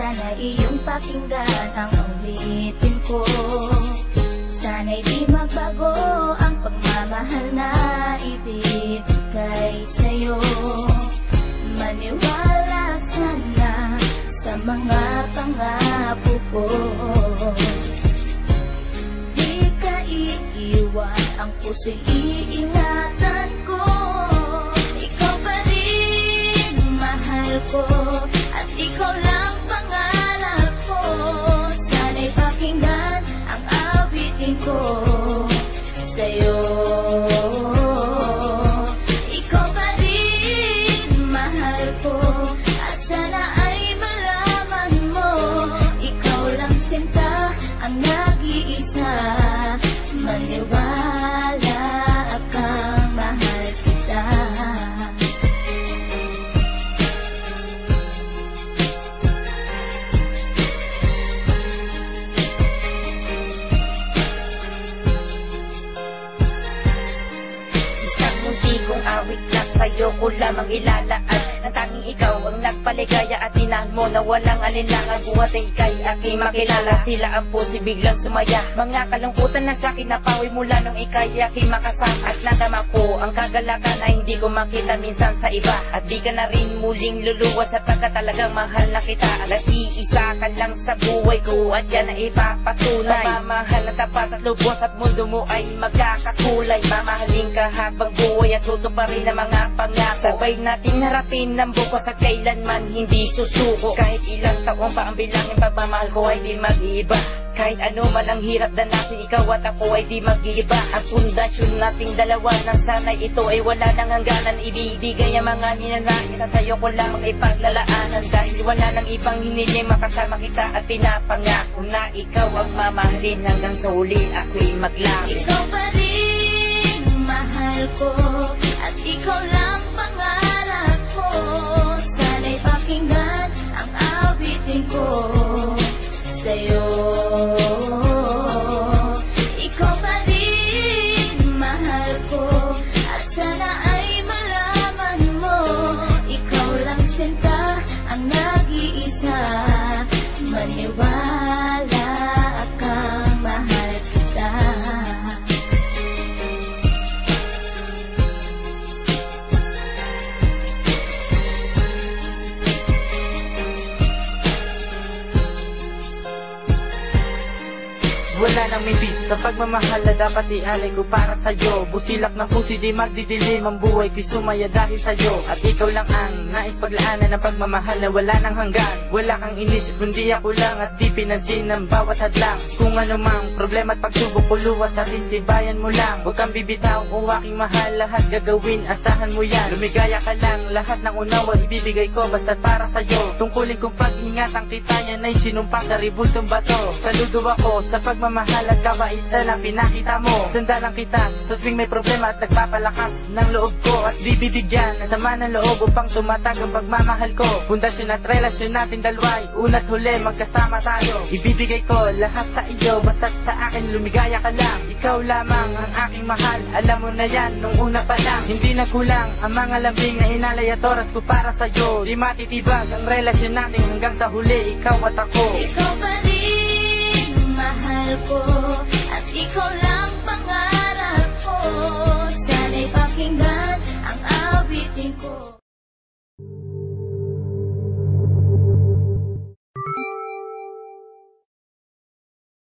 Sana iyong pakinggan ang awitin ko. Sana'y di magbago ang pagmamahal na ibibigay sa'yo. Maniwala sana sa mga pangako ko. Di ka iiwan, ang puso'y iingatan ko. Ikaw pa rin mahal ko, at ikaw lang pangarap ko. Sana'y pakinggan ang awitin ko sa'yo. Ikaw pa rin mahal ko, at sana ay malaman mo, ikaw lang sinta ang nag-iisa. Maniwala kang mahal kita. Isang munti kong awit lang sa'yo ko lamang ilalaan. Nang tanging ikaw ang nagpaligaya at tinahan mo na walang alinlangan. Buhat ay ika'y aking makilala, tila ang puso biglang sumaya. Mga kalungkutan na sa'kin napawi mula nung ika'y aking makasama. At nadama ko ang kagalakan na hindi ko makita minsan sa iba. At di ka na rin muling luluwas sapagkat talagang mahal na kita. At iisa ka lang sa buhay ko, at yan ay ipapatunay. Mamahal na tapat at lubos at mundo mo ay magkakakulay. Mamahalin ka habang buhay at tutuparin ang mga pangako. Sabay natin harapin ng bukas at kailanman hindi susuko. Kahit ilang taong pa ang bilangin, pagmamahal ko ay di mag-iiba. Kahit ano man ang hirap danasin, ikaw at ako ay di mag-iiba. Ang pundasyon nating dalawa nang sanay ito ay wala nang hangganan. Ibibigay ang mga ninanais at sa'yo ko lamang ipaglalaanan. Dahil wala nang ibang hiniling makasama kita at pinapangako na ikaw ang mamahalin hanggang sa huli ako'y maglaki. Ikaw pa rin mahal ko, at ikaw lang pangarap ko. Sana'y pakinggan ang awitin ko sa'yo. Ikaw pa rin mahal ko, at sana ay malaman mo, ikaw lang sinta ang nag-iisa. Maniwala kang mahal kita. Wala nang may bis sa pagmamahal na dapat ialay ko para sa'yo. Busilak ng puso di magdidilim, ang buhay ko'y sumaya dahil sa'yo. At ikaw lang ang nais paglaanan ng pagmamahal na wala nang hanggan. Wala kang inisip kundi ako lang, at di pinansin ng bawat hadlang. Kung ano mang problema at pagsubok ko luwas at intibayan mo lang. Huwag kang bibitaw o aking mahal, lahat gagawin, asahan mo yan. Lumigaya ka lang, lahat ng unawa ibibigay ko basta't para sa'yo. Tungkulin kong pag-ingatan kita, yan ay sinumpa sa ribultong bato. Saludo ako sa pagmamahal at kabaitan na pinakita mo. Sandalang kita sa tuwing may problema at nagpapalakas ng loob ko. At bibibigyan ng sama ng loob upang tumatag ang pagmamahal ko. Pundasyon at relasyon natin dalawa'y una't huli magkasama tayo. Ibibigay ko lahat sa iyo basta't sa akin lumigaya ka lang. Ikaw lamang ang aking mahal, alam mo na yan nung una pa lang. Hindi nagkulang ang mga lambing na inalay at oras ko para sa'yo. Di matitibag ang relasyon natin hanggang sa huli, ikaw at ako. Ikaw pa rin mahal ko, at ikaw lang